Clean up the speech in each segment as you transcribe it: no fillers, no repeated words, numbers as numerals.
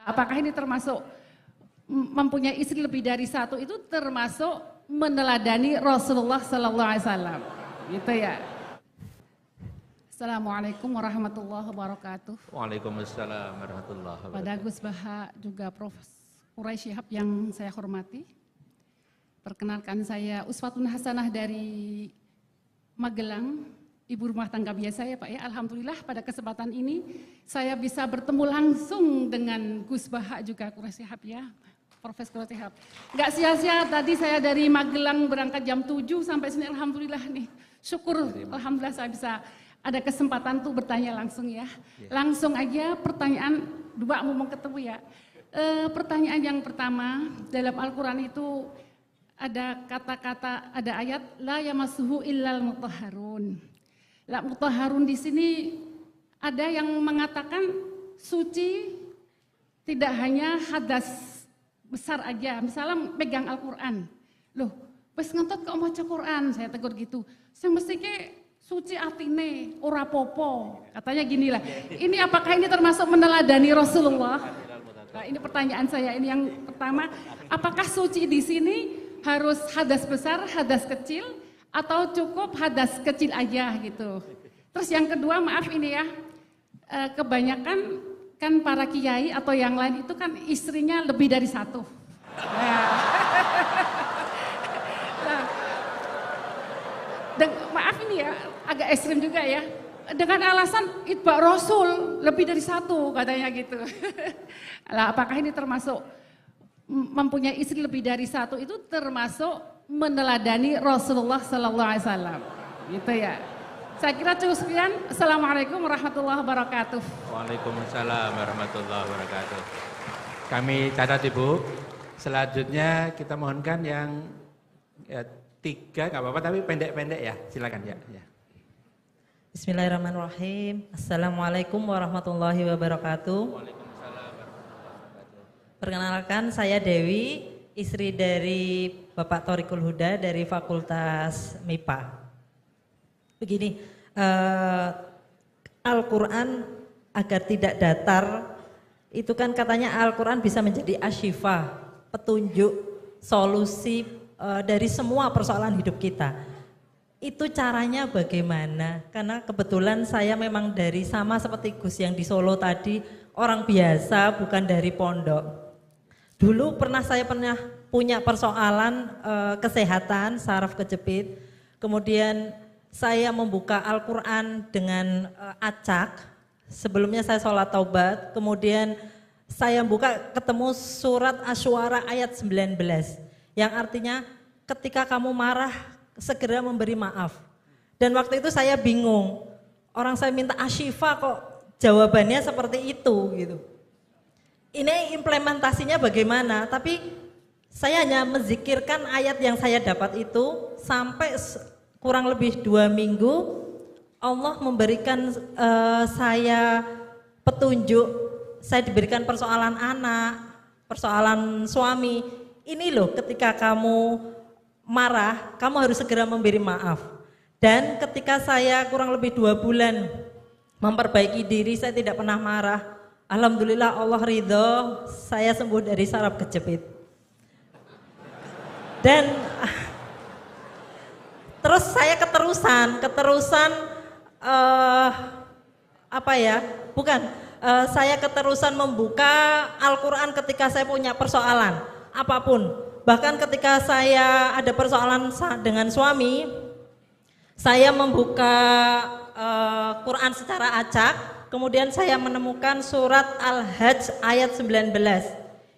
Apakah ini termasuk mempunyai istri lebih dari satu itu termasuk meneladani Rasulullah Sallallahu Alaihi Wasallam, gitu ya. Assalamualaikum warahmatullahi wabarakatuh. Waalaikumsalam warahmatullahi wabarakatuh. Pada Gus Baha juga Prof. Quraisy Shihab yang saya hormati. Perkenalkan saya Uswatun Hasanah dari Magelang, ibu rumah tangga biasa ya Pak ya. Alhamdulillah pada kesempatan ini saya bisa bertemu langsung dengan Gus Baha juga Quraisy Shihab ya. Profesor Quraisy Shihab. Enggak sia-sia tadi saya dari Magelang berangkat jam 7 sampai sini alhamdulillah nih. Syukur alhamdulillah saya bisa ada kesempatan tuh bertanya langsung ya. Langsung aja pertanyaan dua mau ketemu ya. Pertanyaan yang pertama dalam Al-Qur'an itu ada kata-kata, ada ayat la yamassuhu illal mutahharun. La mutahharun di sini ada yang mengatakan suci tidak hanya hadas besar aja, misalnya pegang Al-Qur'an. Loh, wis ngentot kok maca Qur'an, saya tegur gitu. Sing mesti ke suci atine, ora popo. Katanya gini lah. Ini apakah ini termasuk meneladani Rasulullah? Nah, ini pertanyaan saya. Ini yang pertama, apakah suci di sini harus hadas besar, hadas kecil, atau cukup hadas kecil aja gitu? Terus yang kedua, maaf ini ya, kebanyakan kan para kiai atau yang lain itu kan istrinya lebih dari satu. Dan maaf ini ya, agak ekstrim juga ya. Dengan alasan itba Rasul lebih dari satu katanya gitu. Lah, apakah ini termasuk mempunyai istri lebih dari satu itu termasuk meneladani Rasulullah Sallallahu Alaihi Wasallam, gitu ya. Saya kira cukup sekian. Assalamualaikum warahmatullahi wabarakatuh. Waalaikumsalam warahmatullahi wabarakatuh. Kami catat Ibu. Selanjutnya kita mohonkan yang tiga, nggak apa-apa tapi pendek-pendek ya. Silakan ya. Bismillahirrahmanirrahim. Assalamualaikum warahmatullahi wabarakatuh. Waalaikumsalam warahmatullahi wabarakatuh. Perkenalkan saya Dewi, istri dari Bapak Thoriqul Huda dari Fakultas MIPA. Begini, Al-Quran agar tidak datar, itu kan katanya Al-Quran bisa menjadi asyifa, petunjuk, solusi dari semua persoalan hidup kita. Itu caranya bagaimana? Karena kebetulan saya memang dari sama seperti Gus yang di Solo tadi, orang biasa bukan dari pondok. Dulu saya pernah punya persoalan kesehatan, saraf kejepit, kemudian saya membuka Al-Quran dengan acak, sebelumnya saya sholat taubat, kemudian saya buka ketemu surat Asy-Syu'ara ayat 19, yang artinya ketika kamu marah segera memberi maaf. Dan waktu itu saya bingung, orang saya minta asyifa kok jawabannya seperti itu gitu. Ini implementasinya bagaimana, tapi saya hanya menzikirkan ayat yang saya dapat itu sampai kurang lebih 2 minggu Allah memberikan saya petunjuk, saya diberikan persoalan anak, persoalan suami. Ini loh ketika kamu marah, kamu harus segera memberi maaf. Dan ketika saya kurang lebih 2 bulan memperbaiki diri, saya tidak pernah marah. Alhamdulillah Allah ridho, saya sembuh dari saraf kejepit. Dan terus saya keterusan saya keterusan membuka Al-Quran ketika saya punya persoalan apapun. Bahkan ketika saya ada persoalan dengan suami, saya membuka Quran secara acak, kemudian saya menemukan surat Al-Hajj ayat 19.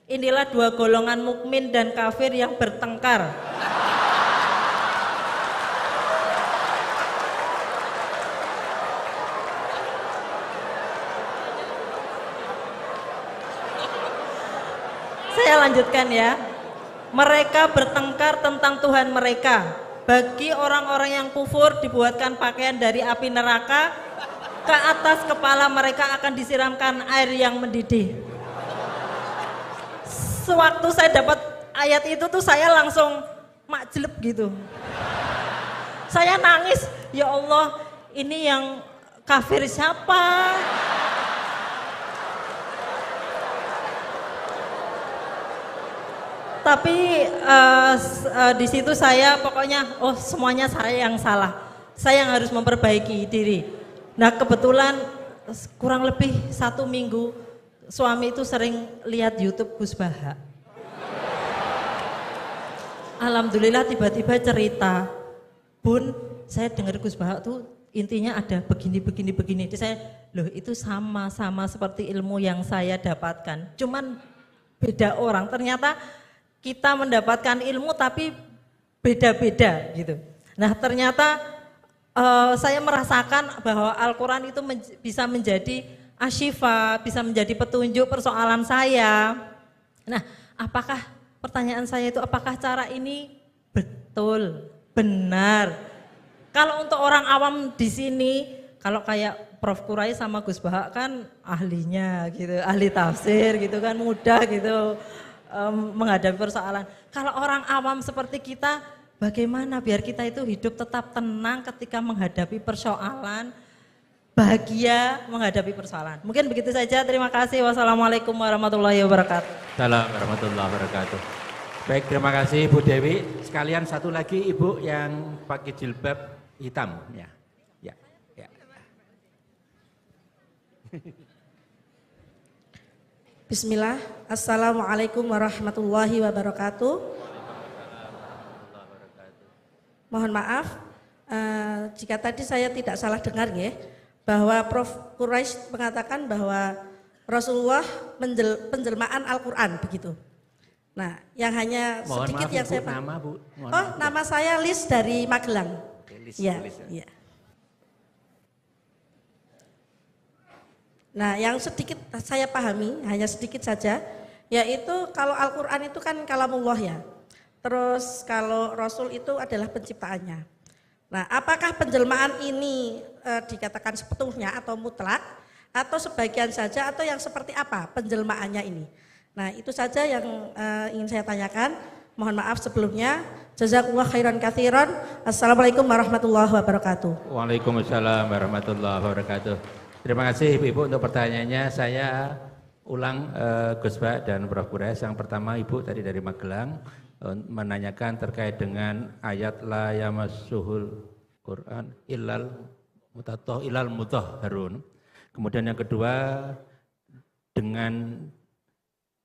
Inilah 2 golongan mukmin dan kafir yang bertengkar. Saya lanjutkan ya. Mereka bertengkar tentang Tuhan mereka. Bagi orang-orang yang kufur dibuatkan pakaian dari api neraka, ke atas kepala mereka akan disiramkan air yang mendidih. Sewaktu saya dapat ayat itu tuh saya langsung makjeleb gitu. Saya nangis, ya Allah, ini yang kafir siapa? tapi di situ saya pokoknya, oh semuanya saya yang salah. Saya yang harus memperbaiki diri. Nah kebetulan kurang lebih 1 minggu suami itu sering lihat YouTube Gus Baha. Alhamdulillah tiba-tiba cerita, Bun, saya dengar Gus Baha tuh intinya ada begini. Jadi saya, loh itu sama seperti ilmu yang saya dapatkan. Cuman beda orang, ternyata kita mendapatkan ilmu tapi beda-beda gitu. Nah ternyata saya merasakan bahwa Al-Quran itu bisa menjadi asyifa, bisa menjadi petunjuk persoalan saya. Nah apakah, pertanyaan saya itu apakah cara ini betul, benar? Kalau untuk orang awam di sini, kalau kayak Prof. Kurai sama Gus Baha kan ahlinya gitu, ahli tafsir gitu kan, mudah gitu menghadapi persoalan. Kalau orang awam seperti kita, bagaimana biar kita itu hidup tetap tenang ketika menghadapi persoalan, bahagia menghadapi persoalan. Mungkin begitu saja, terima kasih. Wassalamualaikum warahmatullahi wabarakatuh. Assalamualaikum warahmatullahi wabarakatuh. Baik, terima kasih Bu Dewi. Sekalian satu lagi Ibu yang pakai jilbab hitam ya. Ya. Bismillah. Assalamualaikum warahmatullahi wabarakatuh. Mohon maaf jika tadi saya tidak salah dengar ya, bahwa Prof. Quraisy mengatakan bahwa Rasulullah penjelmaan Al-Quran begitu. Nah, yang hanya Mohon sedikit maaf, yang saya nama Bu. Mohon Oh, maaf. nama saya Lis dari Magelang. Oke, Lis, Ya, Lis, ya. ya. Nah, yang sedikit saya pahami, hanya sedikit saja, yaitu kalau Al-Quran itu kan kalamullah ya. Terus kalau Rasul itu adalah penciptaannya. Nah, apakah penjelmaan ini dikatakan sepenuhnya atau mutlak, atau sebagian saja, atau yang seperti apa penjelmaannya ini? Nah, itu saja yang ingin saya tanyakan. Mohon maaf sebelumnya. Jazakumullah khairan katsiran. Assalamualaikum warahmatullahi wabarakatuh. Waalaikumsalam warahmatullahi wabarakatuh. Terima kasih Ibu untuk pertanyaannya. Saya ulang Gus Baha dan Prof. Quraisy. Yang pertama Ibu tadi dari Magelang menanyakan terkait dengan ayat la yamassuhul Quran illal mutahharun. Kemudian yang kedua dengan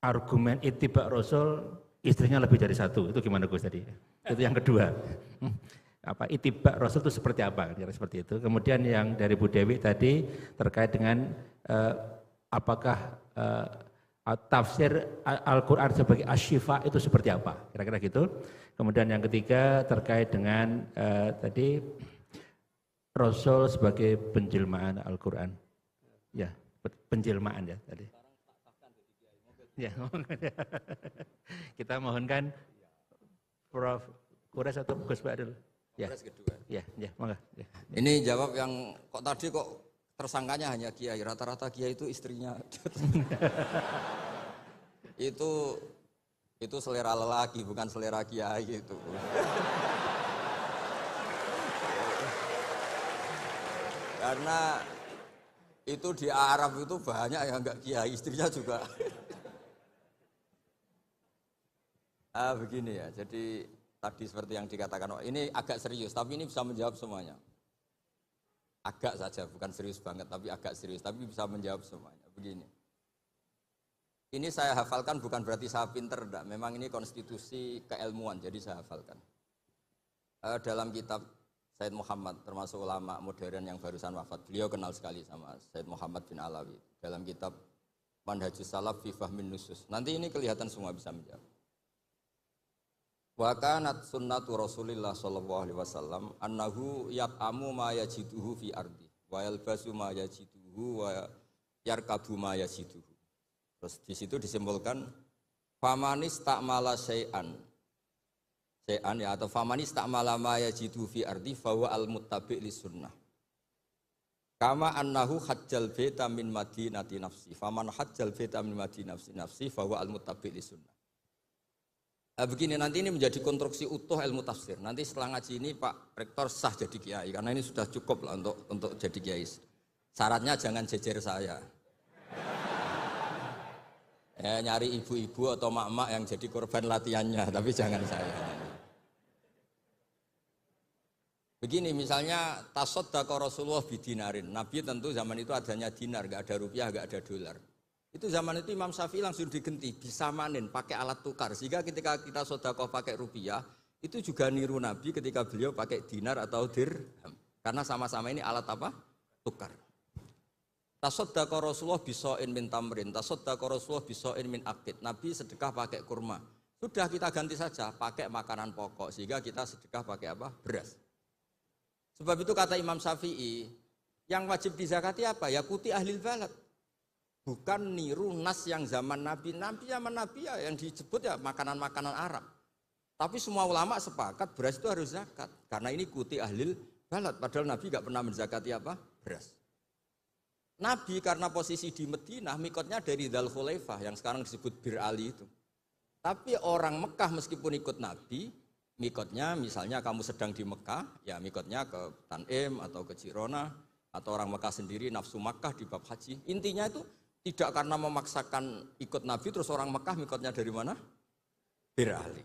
argumen ittiba Rasul istrinya lebih dari satu. Itu gimana Gus tadi? Itu yang kedua. Apa ittiba Rasul itu seperti apa? Kira seperti itu. Kemudian yang dari Bu Dewi tadi terkait dengan apakah tafsir Al-Quran sebagai asyifa itu seperti apa? Kira-kira gitu. Kemudian yang ketiga terkait dengan tadi Rasul sebagai penjelmaan Al-Quran. Ya, penjelmaan ya tadi. Ya, kita mohonkan Prof. Quraisy atau Gus Baha dulu. Ya. Kedua. Ya, monggo. Ya. Ini jawab yang tadi tersangkanya hanya kiai, rata-rata kiai itu istrinya. itu selera lelaki bukan selera kiai itu. Karena itu di Arab itu banyak yang enggak kiai, istrinya juga. Begini ya, jadi tadi seperti yang dikatakan, ini agak serius, tapi ini bisa menjawab semuanya. Agak saja, bukan serius banget, tapi agak serius, tapi bisa menjawab semuanya. Begini, ini saya hafalkan bukan berarti saya pinter, enggak. Memang ini konstitusi keilmuan, jadi saya hafalkan. Dalam kitab Said Muhammad, termasuk ulama modern yang barusan wafat, beliau kenal sekali sama Said Muhammad bin Alawi. Dalam kitab Manhajus Salaf fi Fahmin Nusus. Nanti ini kelihatan semua bisa menjawab. Wa kanat sunnatu Rasulillah sallallahu alaihi wasallam annahu yat'amu ma yajiduhu fi ardi wa yalbasu ma yajiduhu wa yarkabu ma yajiduhu. Terus di situ disimpulkan famanis ta'mala syai'an ya, atau famanis ta'mala ma yajiduhu fi ardi fahuwa al-muttabi' li sunnah. Kama annahu hajjal baita min madinati nafsi faman hajjal baita min madinati nafsi fahuwa al-muttabi' li sunnah. Begini, nanti ini menjadi konstruksi utuh ilmu tafsir. Nanti setelah ngaji ini Pak Rektor sah jadi kiai, karena ini sudah cukup lah untuk jadi kiai. Syaratnya jangan jejer saya. Nyari ibu-ibu atau mak-mak yang jadi korban latihannya, tapi jangan saya. Begini misalnya tasaddaqa Rasulullah bidinarin. Nabi tentu zaman itu adanya dinar, enggak ada rupiah, enggak ada dolar. Itu zaman itu Imam Syafi'i langsung digenti, disamanin pakai alat tukar. Sehingga ketika kita sedekah pakai rupiah, itu juga niru Nabi ketika beliau pakai dinar atau dirham. Karena sama-sama ini alat apa? Tukar. Tasaddaqa Rasulullah biso'in min tamrin, tasaddaqa Rasulullah biso'in min aqid. Nabi sedekah pakai kurma. Sudah kita ganti saja pakai makanan pokok sehingga kita sedekah pakai apa? Beras. Sebab itu kata Imam Syafi'i, yang wajib dizakati apa? Ya kuti ahlil balad. Bukan niru nas yang zaman Nabi. Nabi zaman Nabi ya yang disebut ya makanan-makanan Arab. Tapi semua ulama sepakat beras itu harus zakat. Karena ini kuti ahlil balad. Padahal Nabi gak pernah menzakati apa? Beras. Nabi karena posisi di Madinah, mikotnya dari Dzul Khulaifah yang sekarang disebut Bir Ali itu. Tapi orang Mekah meskipun ikut Nabi, mikotnya misalnya kamu sedang di Mekah, ya mikotnya ke Tanim atau ke Jirona, atau orang Mekah sendiri nafsu Makkah di bab haji. Intinya itu tidak karena memaksakan ikut Nabi, terus orang Mekah mikotnya dari mana? Bir Ali.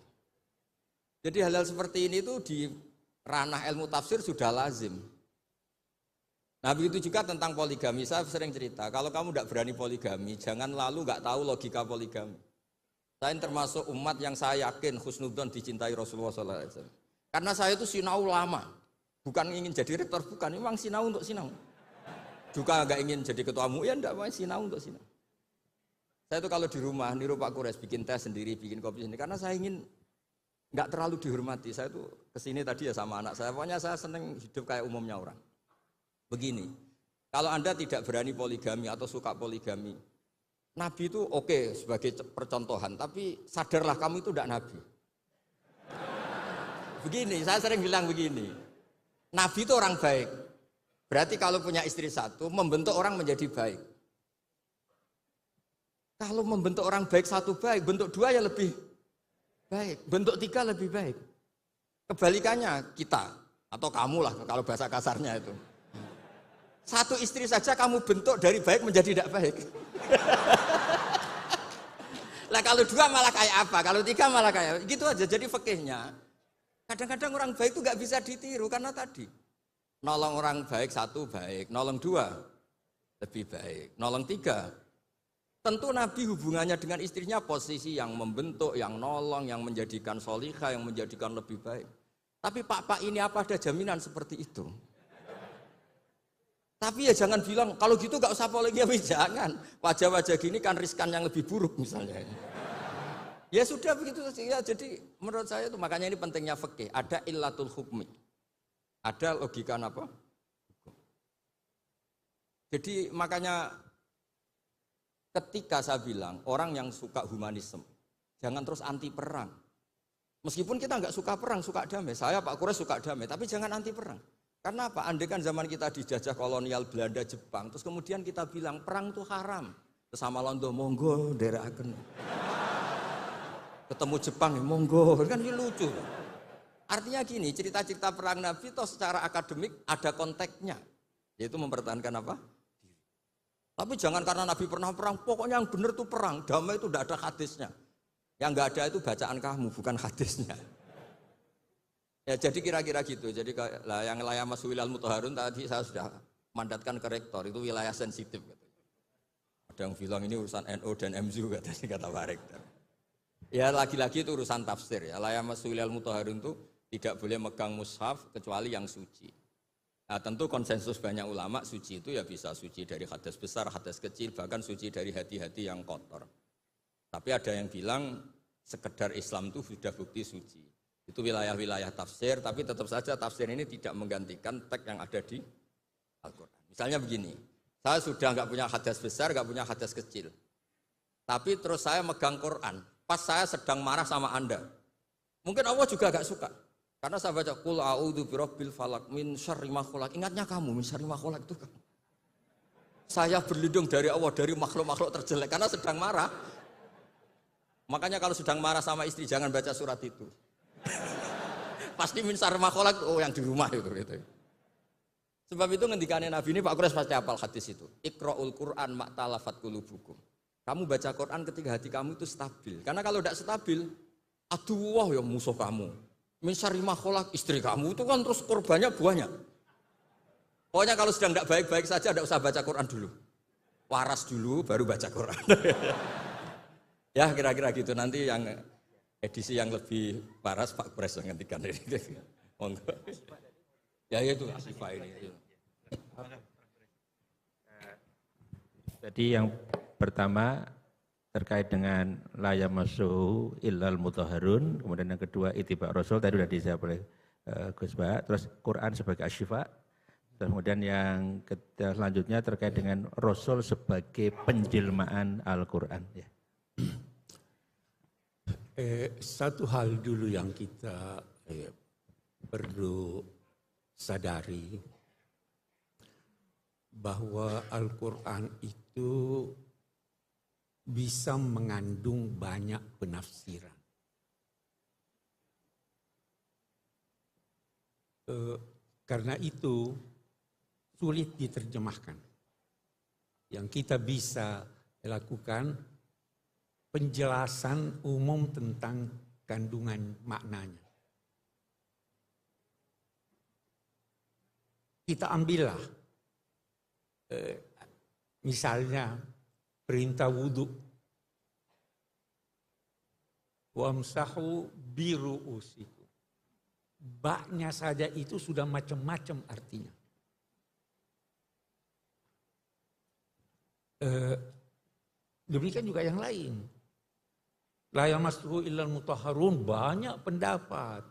Jadi hal-hal seperti ini itu di ranah ilmu tafsir sudah lazim. Nah begitu juga tentang poligami, saya sering cerita, kalau kamu tidak berani poligami, jangan lalu nggak tahu logika poligami. Saya termasuk umat yang saya yakin husnudzon dicintai Rasulullah SAW. Karena saya itu sinau lama, bukan ingin jadi rektor, bukan, memang sinau untuk sinau. Juga nggak ingin jadi ketua MUI, ya enggak, mau sinau untuk sinau. Saya itu kalau di rumah niru Pak Kures bikin teh sendiri, bikin kopi sendiri, karena saya ingin nggak terlalu dihormati. Saya itu kesini tadi ya sama anak saya, pokoknya saya seneng hidup kayak umumnya orang. Begini, kalau Anda tidak berani poligami atau suka poligami, Nabi itu oke sebagai percontohan, tapi sadarlah kamu itu tidak Nabi. Begini, saya sering bilang begini, Nabi itu orang baik. Berarti kalau punya istri satu, membentuk orang menjadi baik. Kalau membentuk orang baik satu baik, bentuk dua ya lebih baik, bentuk tiga lebih baik. Kebalikannya kita, atau kamu lah kalau bahasa kasarnya itu. Satu istri saja kamu bentuk dari baik menjadi tidak baik. Lah kalau dua malah kayak apa? Kalau tiga malah kayak gitu aja. Jadi fikihnya kadang-kadang orang baik itu nggak bisa ditiru karena tadi nolong orang baik satu baik, nolong dua lebih baik, nolong tiga. Tentu Nabi hubungannya dengan istrinya posisi yang membentuk, yang nolong, yang menjadikan solihah, yang menjadikan lebih baik. Tapi Pak ini apa ada jaminan seperti itu? Tapi ya jangan bilang, kalau gitu gak usah poligami, jangan. Wajah-wajah gini kan riskan yang lebih buruk misalnya. Ya sudah begitu saja. Ya, jadi menurut saya itu makanya ini pentingnya fikih. Ada illatul hukmi. Ada logika apa? Jadi makanya ketika saya bilang orang yang suka humanisme, jangan terus anti perang. Meskipun kita nggak suka perang, suka damai. Saya Pak Kures suka damai, tapi jangan anti perang. Karena apa? Andai kan zaman kita dijajah kolonial Belanda, Jepang, terus kemudian kita bilang perang itu haram. Terus sama Londo, monggo, derekaken. Ketemu Jepang, monggo, kan ini lucu. Artinya gini, cerita-cerita perang Nabi toh secara akademik ada konteksnya, yaitu mempertahankan apa? Tapi jangan karena Nabi pernah perang, pokoknya yang benar itu perang, damai itu tidak ada hadisnya. Yang nggak ada itu bacaan kamu, bukan hadisnya. Ya jadi kira-kira gitu. Jadi lah yang wilayah Mas Wilal Muthaharun tadi saya sudah mandatkan ke rektor, itu wilayah sensitif. Ada yang bilang ini urusan NU dan MZU kata Pak Rektor. Ya lagi-lagi itu urusan tafsir ya. Wilayah Mas Wilal Muthaharun itu tidak boleh megang mushaf kecuali yang suci. Nah tentu konsensus banyak ulama suci itu ya bisa suci dari hadas besar, hadas kecil, bahkan suci dari hati-hati yang kotor. Tapi ada yang bilang sekedar Islam itu sudah bukti suci. Itu wilayah-wilayah tafsir, tapi tetap saja tafsir ini tidak menggantikan teks yang ada di Al-Quran. Misalnya begini, saya sudah nggak punya hadas besar, nggak punya hadas kecil. Tapi terus saya megang Quran, pas saya sedang marah sama Anda. Mungkin Allah juga nggak suka. Karena saya baca, Qul a'udzu birabbil falaq min syarri ma khalaq. Ingatnya kamu, min syarri ma khalaq itu kan. Saya berlindung dari Allah, dari makhluk-makhluk terjelek, karena sedang marah. Makanya kalau sedang marah sama istri, jangan baca surat itu. Pasti min syarri ma khalaq, oh yang di rumah itu gitu. Sebab itu ngendikane Nabi ini Pak Kures pasti hafal hadis itu. Iqra'ul Qur'an ma'talafat qulubukum. Kamu baca Quran ketika hati kamu itu stabil. Karena kalau tidak stabil, aduh wah ya musuh kamu. Min syarri ma khalaq, istri kamu itu kan terus korbannya banyak. Pokoknya kalau sedang tidak baik-baik saja tidak usah baca Quran dulu. Waras dulu baru baca Quran. Ya kira-kira gitu, nanti yang edisi yang lebih waras Pak Pres yang ngendikan ini. Monggo. Ya itu Asyifa ini. Jadi yang pertama terkait dengan la yamassuhu illal mutahharun, kemudian yang kedua ittiba Rasul tadi sudah dijawab oleh Gus Ba, terus Quran sebagai asyifa, kemudian yang selanjutnya terkait dengan Rasul sebagai penjelmaan Al-Quran. Ya. Satu hal dulu yang kita perlu sadari, bahwa Al-Quran itu bisa mengandung banyak penafsiran. Karena itu sulit diterjemahkan. Yang kita bisa lakukan penjelasan umum tentang kandungan maknanya. Kita ambillah misalnya perintah wudhu. Wamsahu biru'usikum. Baknya saja itu sudah macam-macam artinya. Demikian juga yang lain. La yamassuhu illal mutahharun, banyak pendapat.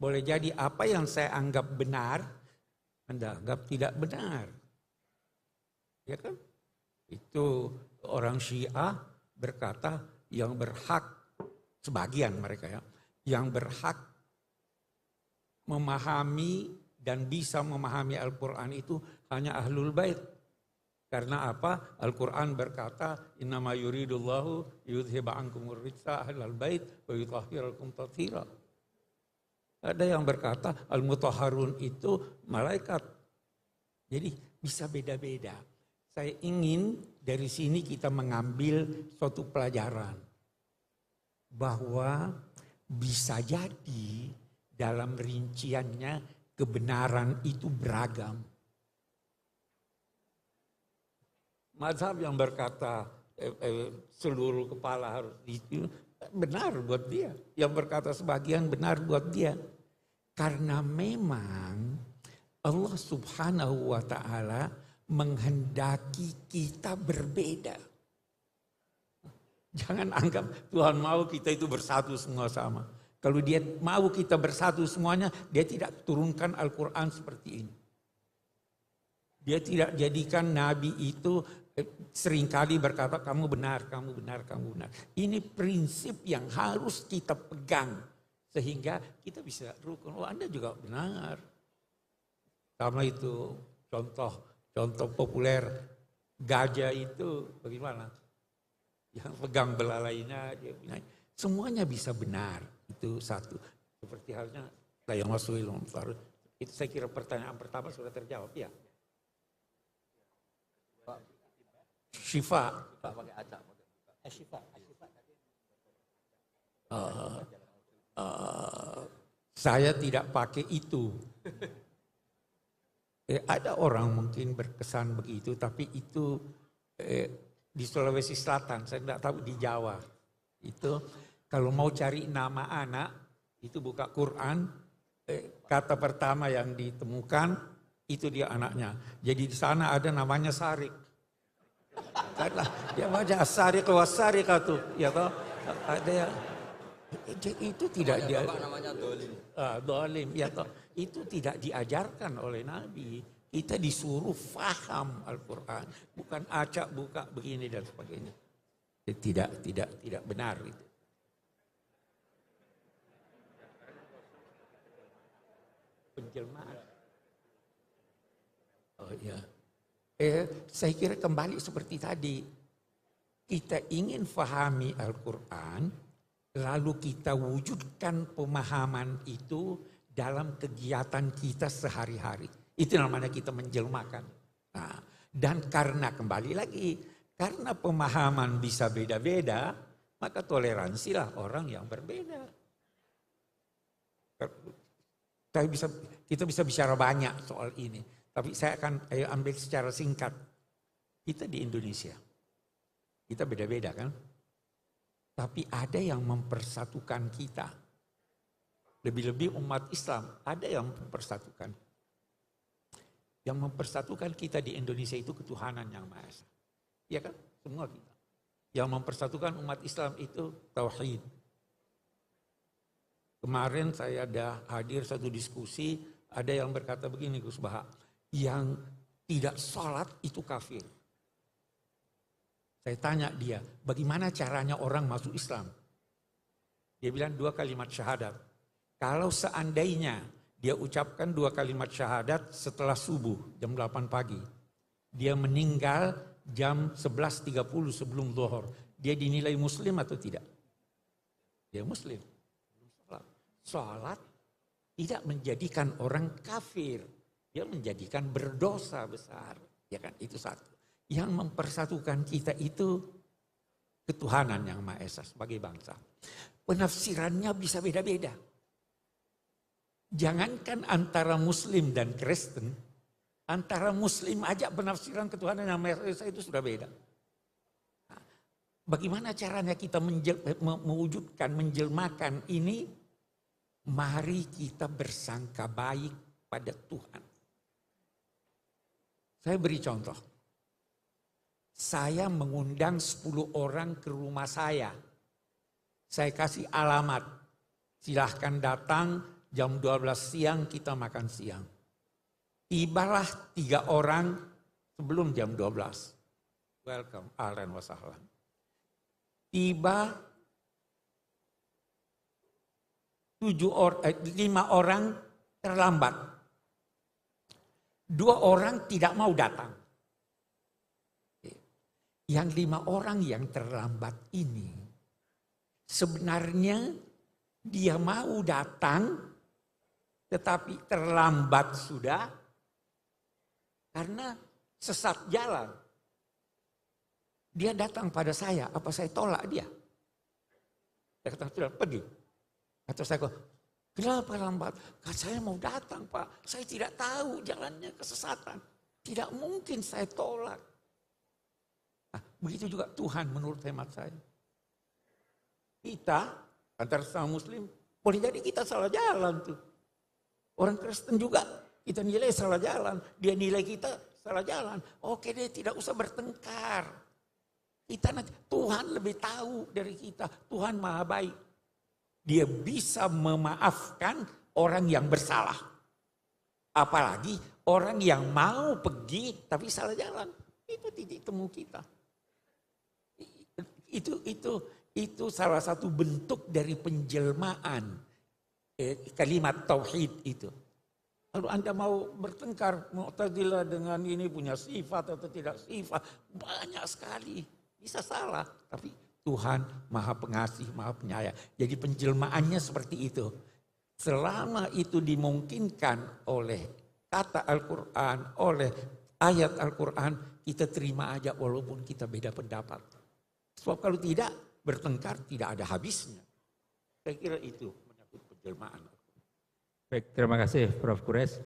Boleh jadi apa yang saya anggap benar, Anda anggap tidak benar. Ya kan? Itu orang Syiah berkata yang berhak, sebagian mereka ya, yang berhak memahami dan bisa memahami Al-Quran itu hanya Ahlul Bait. Karena apa? Al-Quran berkata, innama yuridullahu yudhiba ankumur rijsa ahlal bait wa yutahhirakum tathira. Ada yang berkata al-mutahharun itu malaikat. Jadi bisa beda-beda. Saya ingin dari sini kita mengambil suatu pelajaran. Bahwa bisa jadi dalam rinciannya kebenaran itu beragam. Mazhab yang berkata seluruh kepala harus itu benar buat dia. Yang berkata sebagian benar buat dia. Karena memang Allah Subhanahu wa ta'ala menghendaki kita berbeda. Jangan anggap Tuhan mau kita itu bersatu semua sama. Kalau dia mau kita bersatu semuanya, dia tidak turunkan Al-Quran seperti ini. Dia tidak jadikan Nabi itu seringkali berkata kamu benar, kamu benar, kamu benar. Ini prinsip yang harus kita pegang. Sehingga kita bisa rukun, oh Anda juga benar. Sama itu contoh populer, gajah itu bagaimana? Yang pegang belalainya, dia bilang, semuanya bisa benar. Itu satu. Seperti halnya saya masuk ilmu. Itu saya kira pertanyaan pertama sudah terjawab ya. Syifa. Saya tidak pakai itu. Ada orang mungkin berkesan begitu, tapi itu di Sulawesi Selatan, saya tidak tahu di Jawa. Itu kalau mau cari nama anak, itu buka Quran, kata pertama yang ditemukan itu dia anaknya. Jadi di sana ada namanya Sarik. Karena dia baca Sarik wa Sarikatu, ya toh. Ada yang itu tidak dia namanya dolim. Dolim, ya toh. Itu tidak diajarkan oleh Nabi. Kita disuruh faham Al-Quran, bukan acak buka begini dan sebagainya. Tidak benar itu. Penjelmaan. Oh ya. Saya kira kembali seperti tadi. Kita ingin fahami Al-Quran, lalu kita wujudkan pemahaman itu dalam kegiatan kita sehari-hari. Itu namanya kita menjelmakan. Nah, dan karena kembali lagi, Karena pemahaman bisa beda-beda, maka toleransilah orang yang berbeda. Kita bisa bicara banyak soal ini, tapi saya akan ambil secara singkat. Kita di Indonesia, kita beda-beda kan? Tapi ada yang mempersatukan kita. Lebih-lebih umat Islam, ada yang mempersatukan. Yang mempersatukan kita di Indonesia itu ketuhanan yang Maha Esa. Ya kan? Semua kita. Yang mempersatukan umat Islam itu tauhid. Kemarin saya ada hadir satu diskusi, ada yang berkata begini Gus Baha, yang tidak sholat itu kafir. Saya tanya dia, bagaimana caranya orang masuk Islam? Dia bilang 2 kalimat syahadat. Kalau seandainya dia ucapkan 2 kalimat syahadat setelah subuh jam 8 pagi, dia meninggal jam 11.30 sebelum zuhur, dia dinilai muslim atau tidak? Dia muslim. Sholat tidak menjadikan orang kafir, dia menjadikan berdosa besar. Ya kan, itu satu. Yang mempersatukan kita itu ketuhanan yang Maha Esa sebagai bangsa. Penafsirannya bisa beda-beda. Jangankan antara Muslim dan Kristen, antara Muslim aja penafsiran ketuhanan yang Maha Esa itu sudah beda. Nah, bagaimana caranya kita mewujudkan, menjelmakan ini? Mari kita bersangka baik pada Tuhan. Saya beri contoh. Saya mengundang 10 orang ke rumah saya. Saya kasih alamat. Silahkan datang jam 12 siang kita makan siang. Tibalah 3 orang sebelum jam 12. Welcome, ahlan wa sahlan. Tiba 5 orang terlambat. 2 orang tidak mau datang. Yang 5 orang yang terlambat ini sebenarnya dia mau datang tetapi terlambat sudah karena sesat jalan. Dia datang pada saya, apa saya tolak dia? Saya kata, sudah pergi. Atau saya kata, kenapa lambat? Kata saya mau datang Pak, saya tidak tahu jalannya kesesatan. Tidak mungkin saya tolak. Nah, begitu juga Tuhan menurut hemat saya. Kita, antara sesama muslim, boleh jadi kita salah jalan tuh. Orang Kristen juga, kita nilai salah jalan. Dia nilai kita salah jalan. Oke deh, tidak usah bertengkar. Kita nanti, Tuhan lebih tahu dari kita. Tuhan maha baik. Dia bisa memaafkan orang yang bersalah. Apalagi orang yang mau pergi tapi salah jalan. Itu titik temu kita. Itu salah satu bentuk dari penjelmaan kalimat tauhid itu. Lalu Anda mau bertengkar, Mu'tazilah dengan ini punya sifat atau tidak sifat, banyak sekali. Bisa salah, tapi Tuhan maha pengasih, maha penyayang. Jadi penjelmaannya seperti itu. Selama itu dimungkinkan oleh kata Al-Quran, oleh ayat Al-Quran, kita terima aja walaupun kita beda pendapat. Sebab kalau tidak, bertengkar tidak ada habisnya. Saya kira itu menyangkut penjelmaan. Baik, terima kasih Prof. Quraisy.